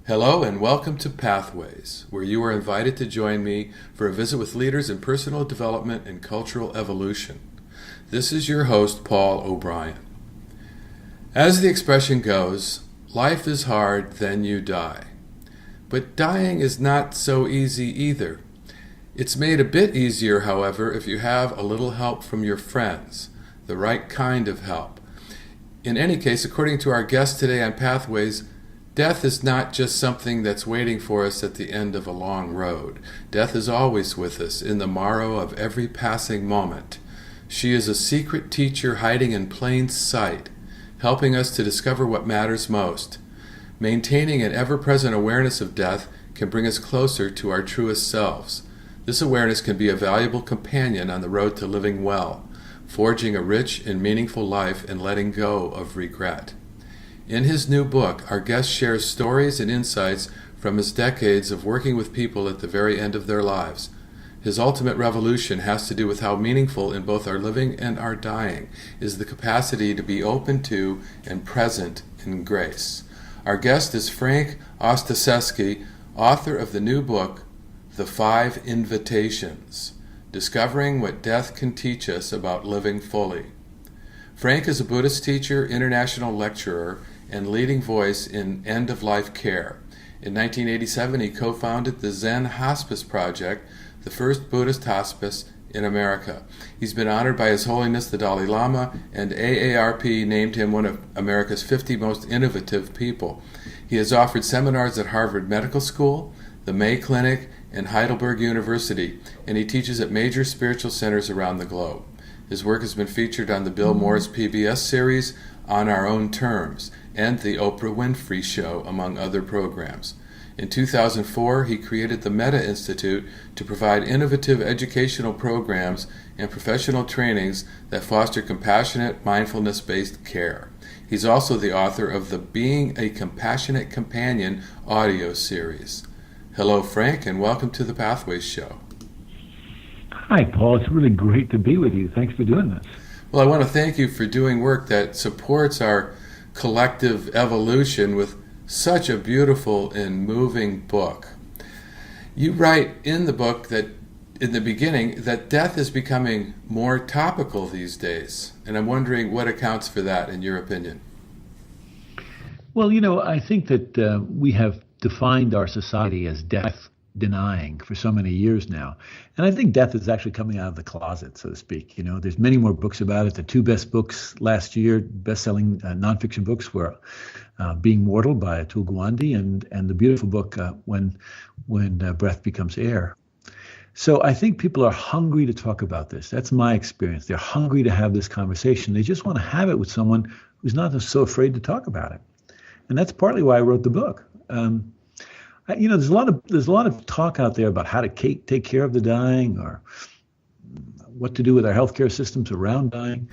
Hello and welcome to Pathways, where you are invited to join me for a visit with leaders in personal development and cultural evolution. This is your host, Paul O'Brien. As the expression goes, life is hard, then you die. But dying is not so easy either. It's made a bit easier, however, if you have a little help from your friends, the right kind of help. In any case, according to our guest today on Pathways, death is not just something that's waiting for us at the end of a long road. Death is always with us, in the morrow of every passing moment. She is a secret teacher hiding in plain sight, helping us to discover what matters most. Maintaining an ever-present awareness of death can bring us closer to our truest selves. This awareness can be a valuable companion on the road to living well, forging a rich and meaningful life and letting go of regret. In his new book, our guest shares stories and insights from his decades of working with people at the very end of their lives. His ultimate revolution has to do with how meaningful in both our living and our dying is the capacity to be open to and present in grace. Our guest is Frank Ostaseski, author of the new book, The 5 Invitations, Discovering What Death Can Teach Us About Living Fully. Frank is a Buddhist teacher, international lecturer, and leading voice in end-of-life care. In 1987, he co-founded the Zen Hospice Project, the first Buddhist hospice in America. He's been honored by His Holiness the Dalai Lama, and AARP named him one of America's 50 most innovative people. He has offered seminars at Harvard Medical School, the May Clinic, and Heidelberg University, and he teaches at major spiritual centers around the globe. His work has been featured on the Bill Moore's PBS series, On Our Own Terms, and the Oprah Winfrey Show, among other programs. In 2004, he created the Metta Institute to provide innovative educational programs and professional trainings that foster compassionate, mindfulness-based care. He's also the author of the Being a Compassionate Companion audio series. Hello, Frank, and welcome to the Pathways Show. Hi, Paul. It's really great to be with you. Thanks for doing this. Well, I want to thank you for doing work that supports our collective evolution with such a beautiful and moving book. You write in the book that, in the beginning, that death is becoming more topical these days. And I'm wondering what accounts for that, in your opinion. Well, I think that we have defined our society as death denying for so many years now. And I think death is actually coming out of the closet, so to speak. There's many more books about it. The two best books last year, best-selling nonfiction books, were Being Mortal by Atul Gawande and the beautiful book When Breath Becomes Air. So I think people are hungry to talk about this. That's my experience. They're hungry to have this conversation. They just want to have it with someone who's not so afraid to talk about it. And that's partly why I wrote the book. There's a lot of talk out there about how to take care of the dying or what to do with our healthcare systems around dying,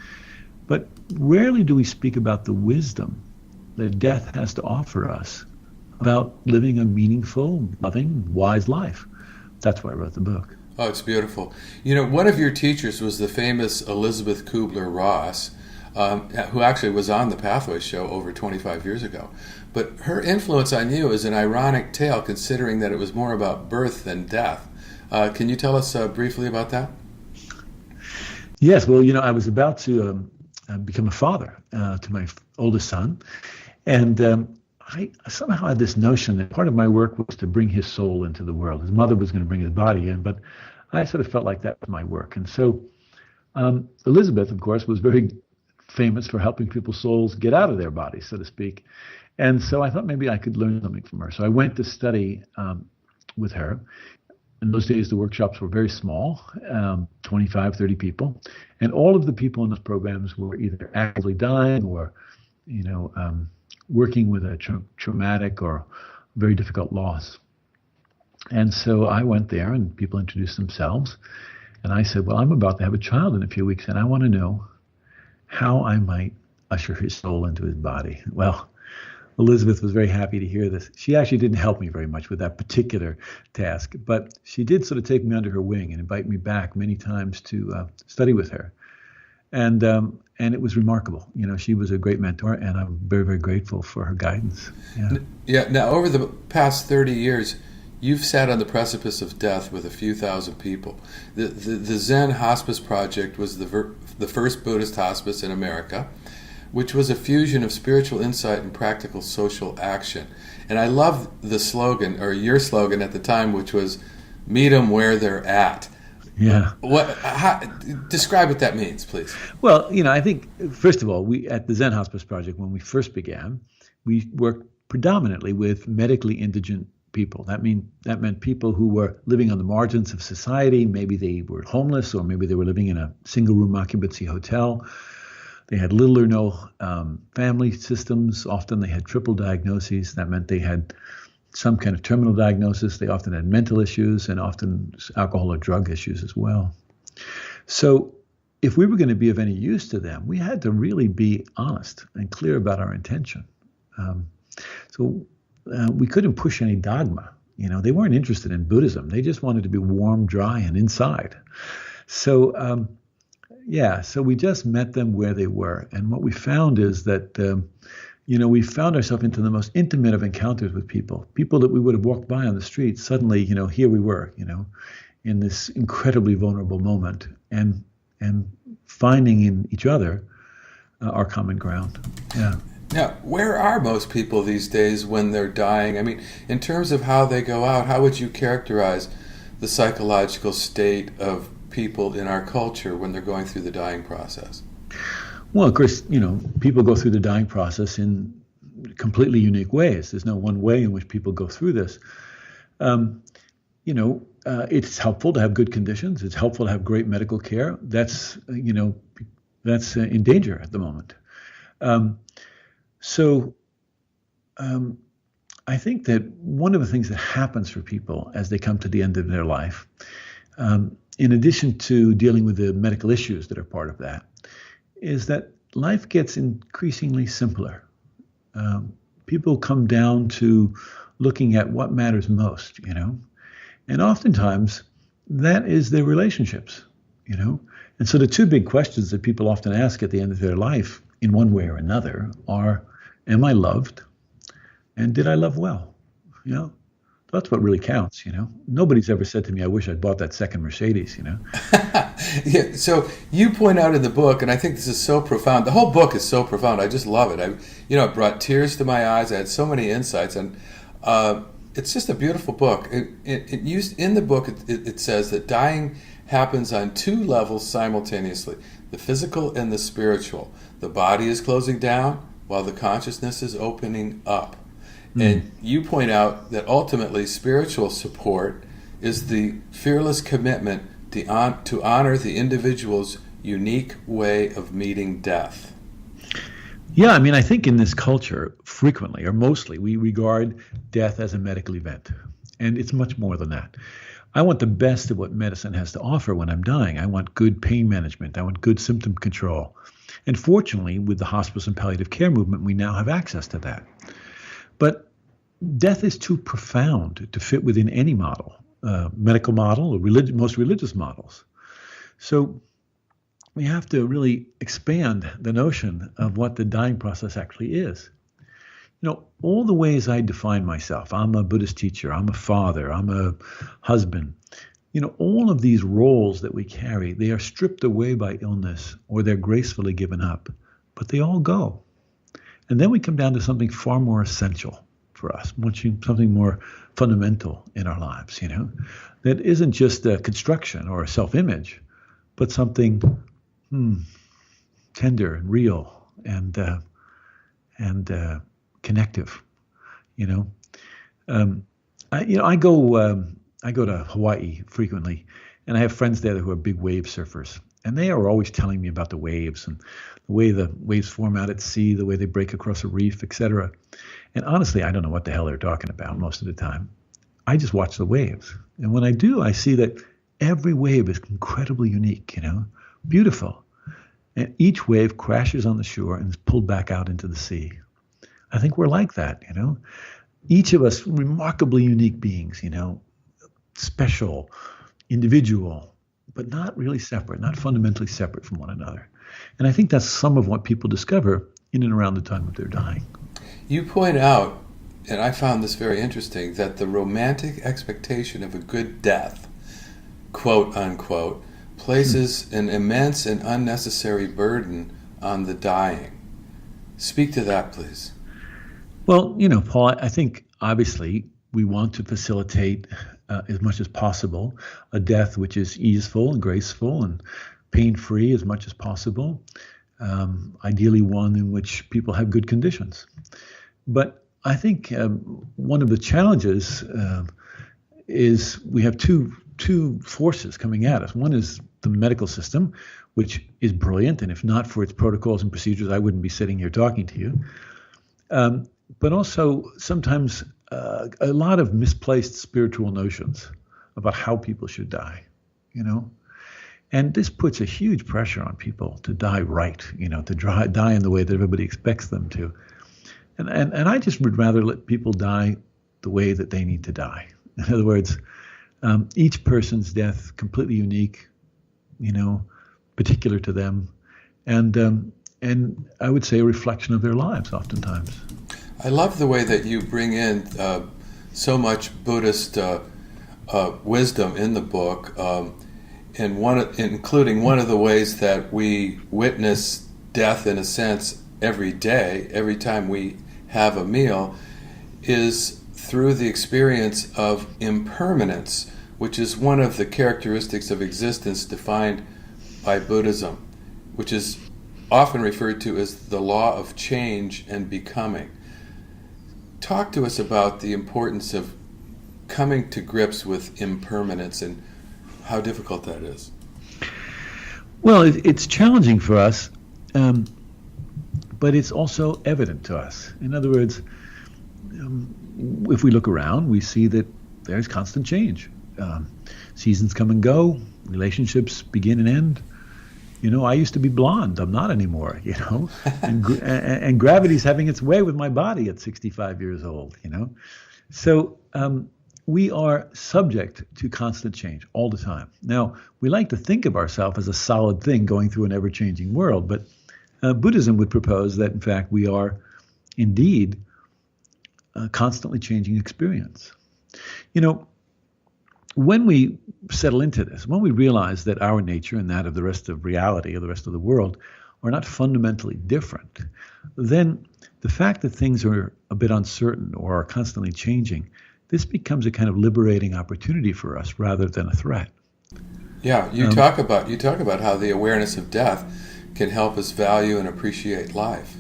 but rarely do we speak about the wisdom that death has to offer us about living a meaningful, loving, wise life. That's why I wrote the book. Oh, it's beautiful. One of your teachers was the famous Elisabeth KublerRoss, who actually was on the Pathways show over 25 years ago. But her influence on you is an ironic tale, considering that it was more about birth than death. Can you tell us briefly about that? Yes, well, I was about to become a father to my oldest son, and I somehow had this notion that part of my work was to bring his soul into the world. His mother was going to bring his body in, but I sort of felt like that was my work. And so Elisabeth, of course, was very famous for helping people's souls get out of their bodies, so to speak. And so I thought maybe I could learn something from her. So I went to study with her. In those days, the workshops were very small, 25, 30 people. And all of the people in those programs were either actively dying or, working with a traumatic or very difficult loss. And so I went there and people introduced themselves. And I said, well, I'm about to have a child in a few weeks and I want to know how I might usher his soul into his body. Well, Elisabeth was very happy to hear this. She actually didn't help me very much with that particular task, but she did sort of take me under her wing and invite me back many times to study with her. And it was remarkable. She was a great mentor, and I'm very, very grateful for her guidance. Yeah. Yeah. Now, over the past 30 years, you've sat on the precipice of death with a few thousand people. The Zen Hospice Project was the first Buddhist hospice in America, which was a fusion of spiritual insight and practical social action. And I love the slogan, or your slogan at the time, which was "Meet them where they're at." Yeah. Describe what that means, please. Well, I think, first of all, we at the Zen Hospice Project, when we first began, we worked predominantly with medically indigent people. That meant people who were living on the margins of society. Maybe they were homeless, or maybe they were living in a single-room occupancy hotel. They had little or no family systems. Often they had triple diagnoses. That meant they had some kind of terminal diagnosis. They often had mental issues, and often alcohol or drug issues as well. So if we were going to be of any use to them, we had to really be honest and clear about our intention. We couldn't push any dogma. They weren't interested in Buddhism. They just wanted to be warm, dry, and inside. So we just met them where they were. And what we found is that we found ourselves into the most intimate of encounters with people that we would have walked by on the street. Suddenly, here we were, in this incredibly vulnerable moment, and finding in each other our common ground. Yeah. Now, where are most people these days when they're dying? I mean, in terms of how they go out, how would you characterize the psychological state of people in our culture when they're going through the dying process? Well, of course, people go through the dying process in completely unique ways. There's no one way in which people go through this. It's helpful to have good conditions. It's helpful to have great medical care. That's in danger at the moment. I think that one of the things that happens for people as they come to the end of their life, in addition to dealing with the medical issues that are part of that, is that life gets increasingly simpler. People come down to looking at what matters most, and oftentimes that is their relationships, And so the two big questions that people often ask at the end of their life, in one way or another, are, am I loved? And did I love well? That's what really counts, Nobody's ever said to me, I wish I'd bought that second Mercedes, Yeah, so you point out in the book, and I think this is so profound. The whole book is so profound. I just love it. It brought tears to my eyes. I had so many insights, and it's just a beautiful book. In the book, it says that dying happens on two levels simultaneously, the physical and the spiritual. The body is closing down while the consciousness is opening up. And you point out that ultimately spiritual support is the fearless commitment to honor the individual's unique way of meeting death. Yeah, I think in this culture, frequently or mostly, we regard death as a medical event. And it's much more than that. I want the best of what medicine has to offer when I'm dying. I want good pain management. I want good symptom control. And fortunately, with the hospice and palliative care movement, we now have access to that. But death is too profound to fit within any model, medical model or most religious models. So we have to really expand the notion of what the dying process actually is. All the ways I define myself, I'm a Buddhist teacher, I'm a father, I'm a husband, all of these roles that we carry, they are stripped away by illness or they're gracefully given up, but they all go. And then we come down to something far more essential for us, something more fundamental in our lives, that isn't just a construction or a self-image, but something tender and real and connective. I go to Hawaii frequently, and I have friends there who are big wave surfers, and they are always telling me about the waves and the way the waves form out at sea, the way they break across a reef, etc. And honestly, I don't know what the hell they're talking about most of the time. I just watch the waves. And when I do, I see that every wave is incredibly unique, beautiful. And each wave crashes on the shore and is pulled back out into the sea. I think we're like that, Each of us remarkably unique beings, special, individual, but not really separate, not fundamentally separate from one another. And I think that's some of what people discover in and around the time that they're dying. You point out, and I found this very interesting, that the romantic expectation of a good death, quote unquote, places an immense and unnecessary burden on the dying. Speak to that, please. Well, Paul, I think obviously we want to facilitate as much as possible a death which is easeful and graceful and pain-free as much as possible. Ideally one in which people have good conditions. But I think one of the challenges is we have two forces coming at us. One is the medical system, which is brilliant, and if not for its protocols and procedures, I wouldn't be sitting here talking to you. But also sometimes a lot of misplaced spiritual notions about how people should die, And this puts a huge pressure on people to die right, to die in the way that everybody expects them to. And I just would rather let people die the way that they need to die. In other words, each person's death completely unique, particular to them, and I would say a reflection of their lives oftentimes. I love the way that you bring in so much Buddhist wisdom in the book, including one of the ways that we witness death in a sense every day, every time we have a meal, is through the experience of impermanence, which is one of the characteristics of existence defined by Buddhism, which is often referred to as the law of change and becoming. Talk to us about the importance of coming to grips with impermanence and how difficult that is. Well, it's challenging for us, but it's also evident to us. In other words, if we look around, we see that there's constant change. Seasons come and go, relationships begin and end. I used to be blonde. I'm not anymore, and gravity's having its way with my body at 65 years old, So we are subject to constant change all the time. Now, we like to think of ourselves as a solid thing going through an ever-changing world, but Buddhism would propose that, in fact, we are indeed a constantly changing experience. When we settle into this, when we realize that our nature and that of the rest of reality or the rest of the world are not fundamentally different, then the fact that things are a bit uncertain or are constantly changing, this becomes a kind of liberating opportunity for us rather than a threat. Yeah, you talk about how the awareness of death can help us value and appreciate life.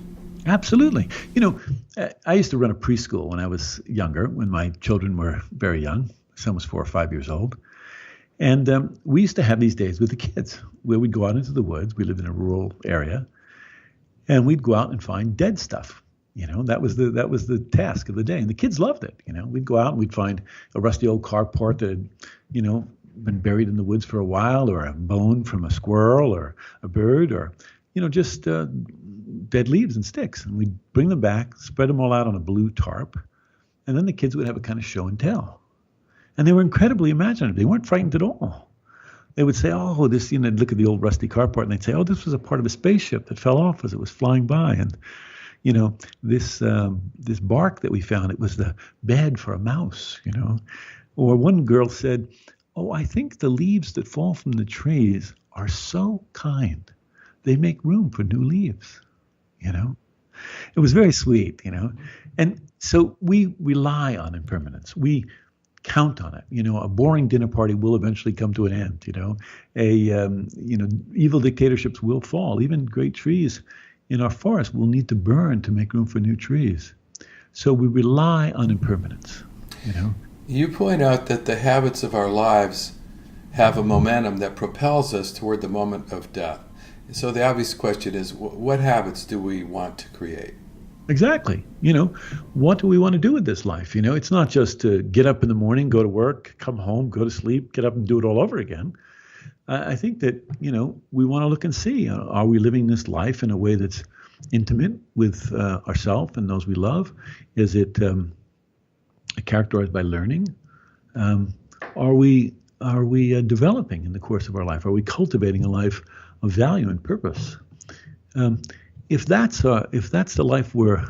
Absolutely. I used to run a preschool when I was younger, when my children were very young. Son was 4 or 5 years old. And we used to have these days with the kids where we'd go out into the woods. We lived in a rural area. And we'd go out and find dead stuff. That was the task of the day. And the kids loved it. We'd go out and we'd find a rusty old car part that had, been buried in the woods for a while, or a bone from a squirrel or a bird, or, just dead leaves and sticks. And we'd bring them back, spread them all out on a blue tarp. And then the kids would have a kind of show and tell. And they were incredibly imaginative. They weren't frightened at all. They would say, oh, this, they'd look at the old rusty car part and they'd say, oh, this was a part of a spaceship that fell off as it was flying by. And, this bark that we found, it was the bed for a mouse, Or one girl said, oh, I think the leaves that fall from the trees are so kind. They make room for new leaves, It was very sweet, And so we rely on impermanence. We count on it. A boring dinner party will eventually come to an end. Evil dictatorships will fall. Even great trees in our forest will need to burn to make room for new trees. So we rely on impermanence. You point out that the habits of our lives have a momentum that propels us toward the moment of death. So the obvious question is, what habits do we want to create? Exactly. What do we want to do with this life? It's not just to get up in the morning, go to work, come home, go to sleep, get up and do it all over again. I think that, we want to look and see, are we living this life in a way that's intimate with ourselves and those we love? Is it characterized by learning? Are we developing in the course of our life? Are we cultivating a life of value and purpose? If that's the life we're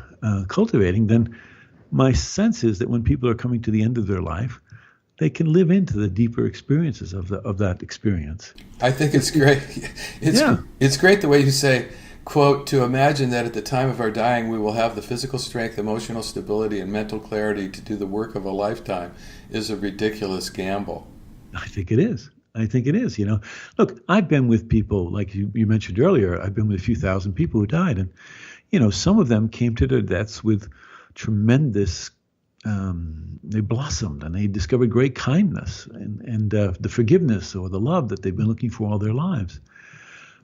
cultivating, then my sense is that when people are coming to the end of their life, they can live into the deeper experiences of that experience. I think it's great. It's great the way you say, quote, to imagine that at the time of our dying we will have the physical strength, emotional stability, and mental clarity to do the work of a lifetime is a ridiculous gamble. I think it is. Look, I've been with people, like you mentioned earlier, I've been with a few thousand people who died. And, some of them came to their deaths with tremendous, they blossomed and they discovered great kindness and the forgiveness or the love that they've been looking for all their lives.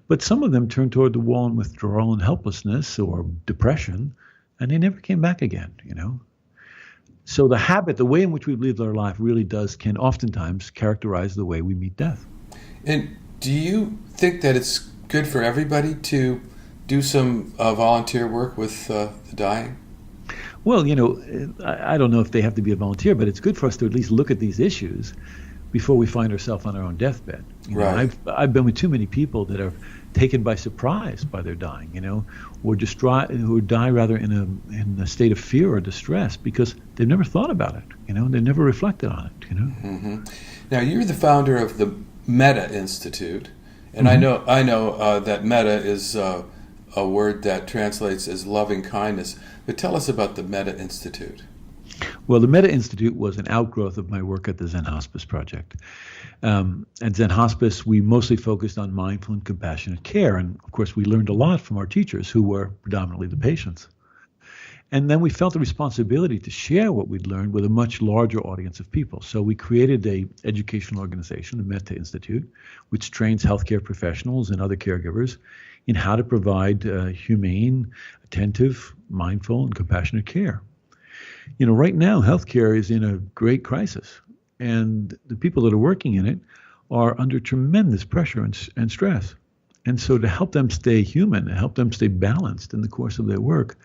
But some of them turned toward the wall in withdrawal and helplessness or depression, and they never came back again, So the way in which we live our life really can oftentimes characterize the way we meet death. And do you think that it's good for everybody to do some volunteer work with the dying? Well, I don't know if they have to be a volunteer, but it's good for us to at least look at these issues before we find ourselves on our own deathbed. Right. I've been with too many people that are taken by surprise by their dying, or who die rather in a state of fear or distress because they've never thought about it, they never reflected on it, Mm-hmm. Now you're the founder of the Metta Institute, and Mm-hmm. I know that Metta is a word that translates as loving kindness. But tell us about the Metta Institute. Well, the Metta Institute was an outgrowth of my work at the Zen Hospice Project. At Zen Hospice, we mostly focused on mindful and compassionate care. And of course, we learned a lot from our teachers, who were predominantly the patients. And then we felt the responsibility to share what we'd learned with a much larger audience of people. So we created an educational organization, the Metta Institute, which trains healthcare professionals and other caregivers in how to provide humane, attentive, mindful, and compassionate care. Right now, healthcare is in a great crisis, and the people that are working in it are under tremendous pressure and stress. And so to help them stay human, and help them stay balanced in the course of their work,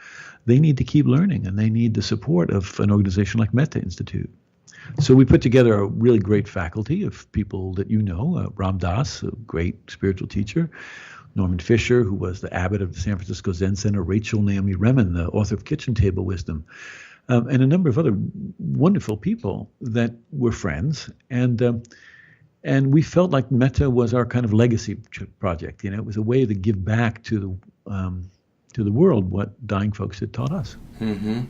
they need to keep learning, and they need the support of an organization like Metta Institute. So we put together a really great faculty of people that Ram Dass, a great spiritual teacher, Norman Fisher, who was the abbot of the San Francisco Zen Center, Rachel Naomi Remen, the author of Kitchen Table Wisdom, and a number of other wonderful people that were friends. And we felt like Metta was our kind of legacy project. It was a way to give back to the world what dying folks had taught us. Mm-hmm.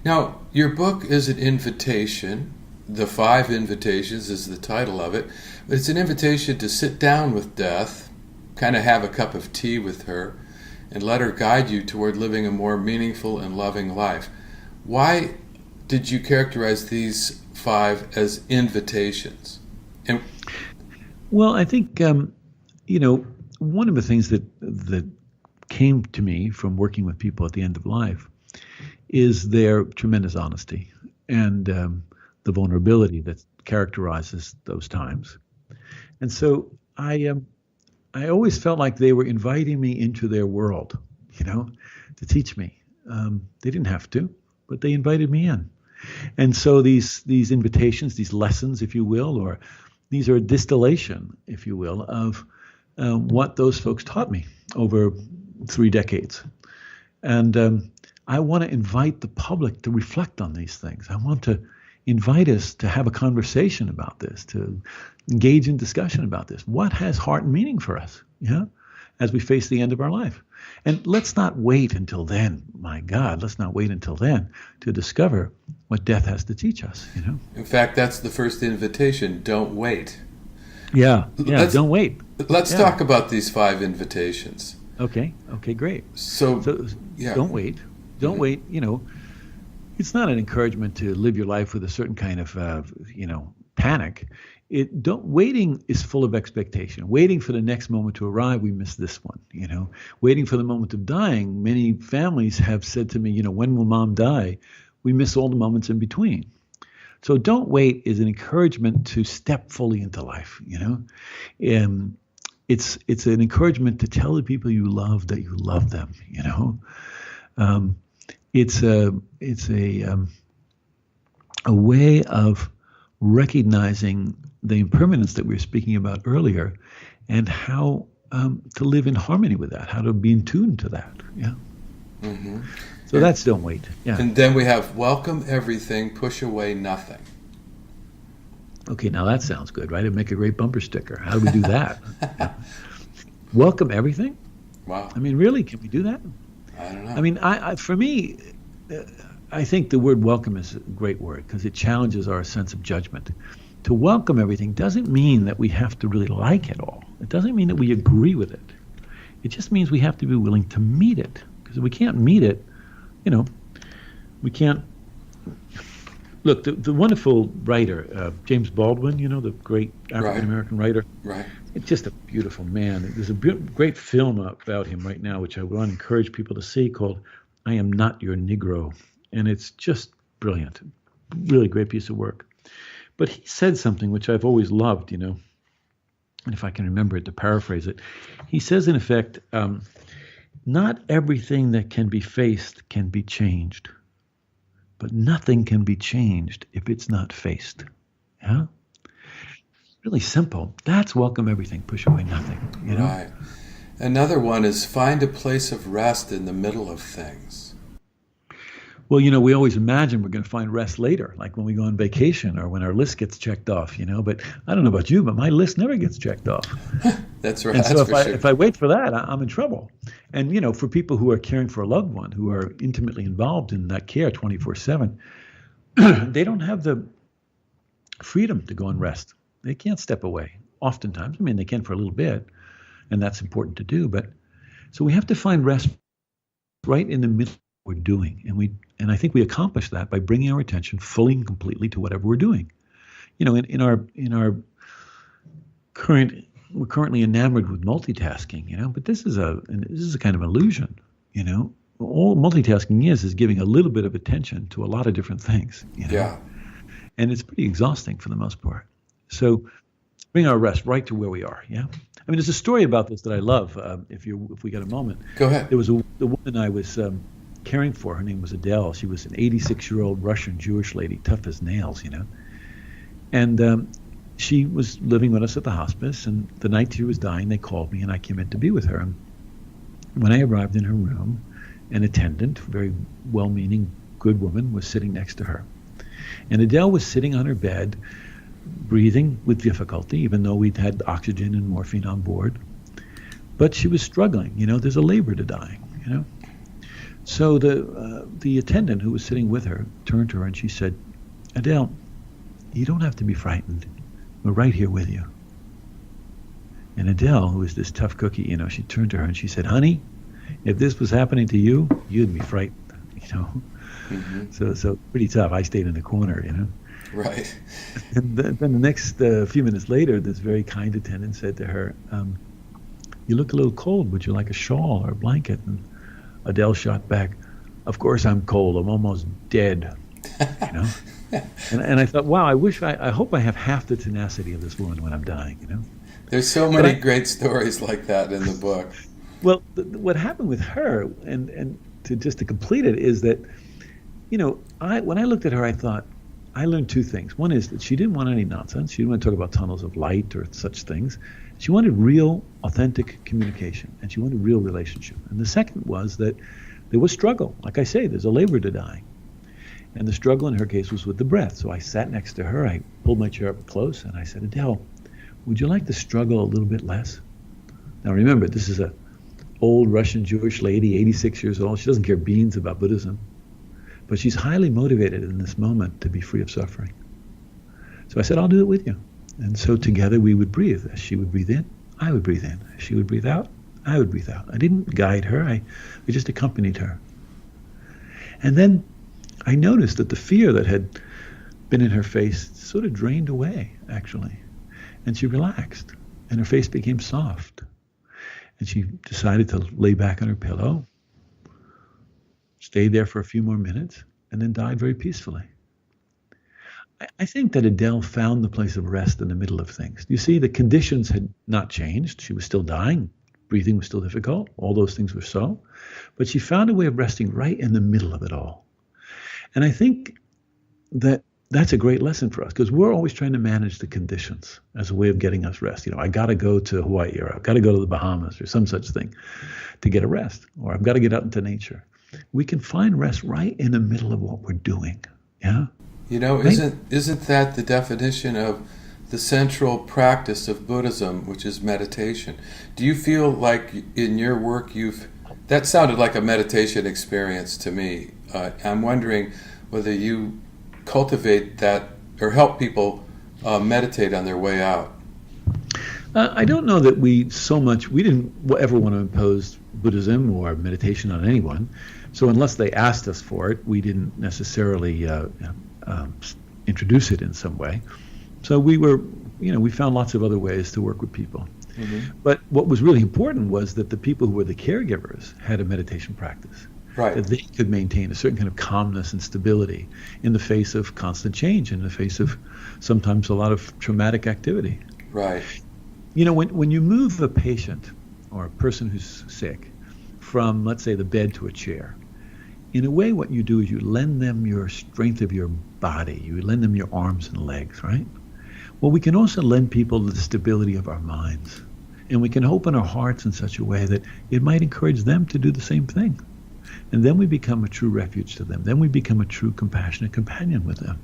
Now, your book is an invitation. The 5 Invitations is the title of it. But it's an invitation to sit down with death, kind of have a cup of tea with her, and let her guide you toward living a more meaningful and loving life. Why did you characterize these 5 as invitations? Well, I think, one of the things that came to me from working with people at the end of life is their tremendous honesty and the vulnerability that characterizes those times. And so I always felt like they were inviting me into their world, to teach me. They didn't have to, but they invited me in. And so these invitations, these lessons, if you will, or these are a distillation, if you will, of what those folks taught me over 3 decades. And I want to invite the public to reflect on these things. I want to invite us to have a conversation about this, to engage in discussion about this. What has heart and meaning for us, as we face the end of our life? And let's not wait until then. My God, let's not wait until then to discover what death has to teach us, In fact, that's the first invitation. Don't wait. Yeah, don't wait. Let's talk about these 5 invitations. Okay, great. So Don't wait. Don't wait, It's not an encouragement to live your life with a certain kind of, panic. Waiting is full of expectation. Waiting for the next moment to arrive, we miss this one. Waiting for the moment of dying. Many families have said to me, when will mom die? We miss all the moments in between. So don't wait is an encouragement to step fully into life. It's an encouragement to tell the people you love that you love them. It's a way of recognizing the impermanence that we were speaking about earlier, and how to live in harmony with that, how to be in tune to that. Yeah. Mm-hmm. So that's don't wait. Yeah. And then we have welcome everything, push away nothing. Okay, now that sounds good, right? It'd make a great bumper sticker. How do we do that? Yeah. Welcome everything? Wow. I mean, really, can we do that? I don't know. I mean, for me, I think the word welcome is a great word because it challenges our sense of judgment. To welcome everything doesn't mean that we have to really like it all. It doesn't mean that we agree with it. It just means we have to be willing to meet it. Because if we can't meet it, we can't. Look, the wonderful writer, James Baldwin, the great African-American writer. Right. It's just a beautiful man. There's a great film about him right now, which I want to encourage people to see, called I Am Not Your Negro. And it's just brilliant. Really great piece of work. But he said something which I've always loved, and if I can remember it to paraphrase it, he says, in effect, not everything that can be faced can be changed, but nothing can be changed if it's not faced. Yeah? Really simple. That's welcome everything, push away nothing. Right. Another one is find a place of rest in the middle of things. Well, we always imagine we're going to find rest later, like when we go on vacation or when our list gets checked off, But I don't know about you, but my list never gets checked off. That's right. And so That's if I wait for that, I'm in trouble. And, for people who are caring for a loved one, who are intimately involved in that care 24/7, they don't have the freedom to go and rest. They can't step away. Oftentimes, they can for a little bit, and that's important to do. But so we have to find rest right in the middle of what we're doing, and I think we accomplish that by bringing our attention fully and completely to whatever we're doing. In our we're currently enamored with multitasking, but this is a kind of illusion. All multitasking is giving a little bit of attention to a lot of different things. Yeah. And it's pretty exhausting for the most part. So bring our rest right to where we are. Yeah. There's a story about this that I love. If we got a moment, go ahead. There was the woman I was caring for. Her name was Adeles. She was an 86-year-old Russian Jewish lady, tough as nails, And she was living with us at the hospice. And the night she was dying, they called me, and I came in to be with her. And when I arrived in her room, an attendant, very well-meaning, good woman, was sitting next to her. And Adele was sitting on her bed, breathing with difficulty, even though we'd had oxygen and morphine on board. But she was struggling. There's a labor to dying. So the attendant who was sitting with her turned to her and she said, Adele, you don't have to be frightened. We're right here with you. And Adele, who was this tough cookie, she turned to her and she said, honey, if this was happening to you, you'd be frightened. Mm-hmm. So pretty tough. I stayed in the corner, Right. And then the next few minutes later, this very kind attendant said to her, you look a little cold. Would you like a shawl or a blanket? And Adele shot back, of course I'm cold. I'm almost dead. And I thought, wow, I hope I have half the tenacity of this woman when I'm dying. There's so many great stories like that in the book. Well, what happened with her, and to complete it, is that, when I looked at her, I thought, I learned two things. One is that she didn't want any nonsense. She didn't want to talk about tunnels of light or such things. She wanted real, authentic communication, and she wanted real relationship. And the second was that there was struggle. Like I say, there's a labor to dying. And the struggle in her case was with the breath. So I sat next to her, I pulled my chair up close, and I said, Adele, would you like to struggle a little bit less? Now remember, this is a old Russian Jewish lady, 86 years old. She doesn't care beans about Buddhism. But she's highly motivated in this moment to be free of suffering. So I said, I'll do it with you. And so together we would breathe. As she would breathe in, I would breathe in. As she would breathe out, I would breathe out. I didn't guide her. I just accompanied her. And then I noticed that the fear that had been in her face sort of drained away, actually. And she relaxed. And her face became soft. And she decided to lay back on her pillow, stayed there for a few more minutes, and then died very peacefully. I think that Adele found the place of rest in the middle of things. You see, the conditions had not changed. She was still dying. Breathing was still difficult. All those things were so. But she found a way of resting right in the middle of it all. And I think that that's a great lesson for us because we're always trying to manage the conditions as a way of getting us rest. I got to go to Hawaii, or I've got to go to the Bahamas or some such thing to get a rest, or I've got to get out into nature. We can find rest right in the middle of what we're doing. Yeah. Right? Isn't that the definition of the central practice of Buddhism, which is meditation? Do you feel like in your work that sounded like a meditation experience to me. I'm wondering whether you cultivate that or help people meditate on their way out. I don't know that we didn't ever want to impose Buddhism or meditation on anyone. So unless they asked us for it, we didn't necessarily introduce it in some way. So we found lots of other ways to work with people. Mm-hmm. But what was really important was that the people who were the caregivers had a meditation practice. Right. That they could maintain a certain kind of calmness and stability in the face of constant change, in the face of sometimes a lot of traumatic activity. Right. When you move a patient or a person who's sick from, let's say, the bed to a chair, in a way what you do is you lend them your strength of your body. You lend them your arms and legs, right? Well, we can also lend people the stability of our minds. And we can open our hearts in such a way that it might encourage them to do the same thing. And then we become a true refuge to them. Then we become a true compassionate companion with them.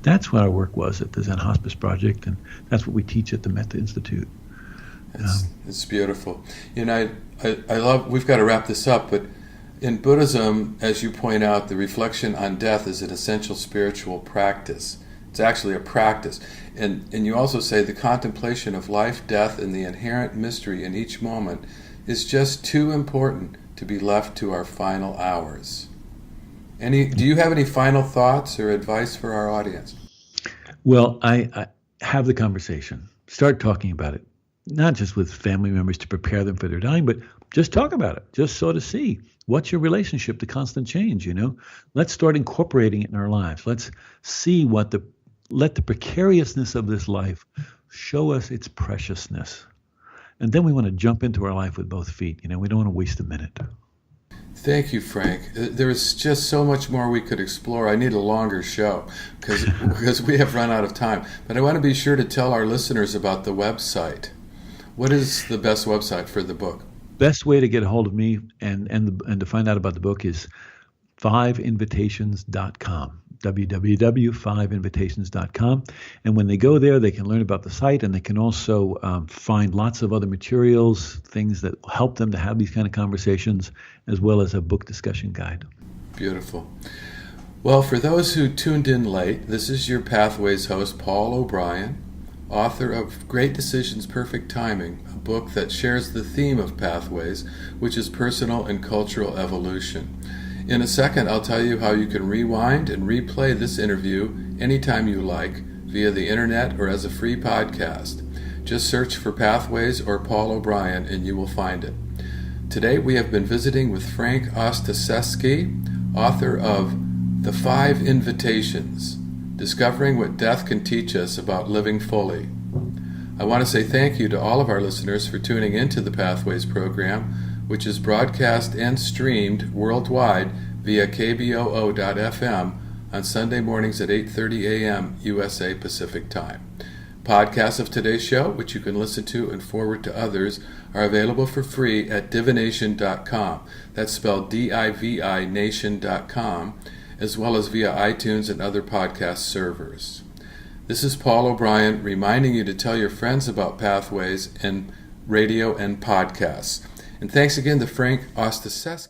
That's what our work was at the Zen Hospice Project, and that's what we teach at the Metta Institute. It's beautiful. I love, we've got to wrap this up, but in Buddhism, as you point out, the reflection on death is an essential spiritual practice. It's actually a practice. And you also say the contemplation of life, death, and the inherent mystery in each moment is just too important to be left to our final hours. Do you have any final thoughts or advice for our audience? Well, I have the conversation. Start talking about it. Not just with family members to prepare them for their dying, but just talk about it. Just sort of see what's your relationship to constant change, Let's start incorporating it in our lives. Let's see let the precariousness of this life show us its preciousness. And then we want to jump into our life with both feet. We don't want to waste a minute. Thank you, Frank. There's just so much more we could explore. I need a longer show because we have run out of time. But I want to be sure to tell our listeners about the website. What is the best website for the book? Best way to get a hold of me and to find out about the book is 5invitations.com. www.5invitations.com. And when they go there, they can learn about the site, and they can also find lots of other materials, things that help them to have these kind of conversations, as well as a book discussion guide. Beautiful. Well, for those who tuned in late, this is your Pathways host, Paul O'Brien, author of Great Decisions, Perfect Timing, a book that shares the theme of Pathways, which is personal and cultural evolution. In a second, I'll tell you how you can rewind and replay this interview anytime you like via the internet or as a free podcast. Just search for Pathways or Paul O'Brien and you will find it. Today we have been visiting with Frank Ostaseski, author of The 5 Invitations, Discovering What Death Can Teach Us About Living Fully. I want to say thank you to all of our listeners for tuning into the Pathways program, which is broadcast and streamed worldwide via KBOO.FM on Sunday mornings at 8:30 a.m. USA Pacific Time. Podcasts of today's show, which you can listen to and forward to others, are available for free at divination.com. That's spelled D-I-V-I nation.com, as well as via iTunes and other podcast servers. This is Paul O'Brien reminding you to tell your friends about Pathways and radio and podcasts. And thanks again to Frank Ostaseski.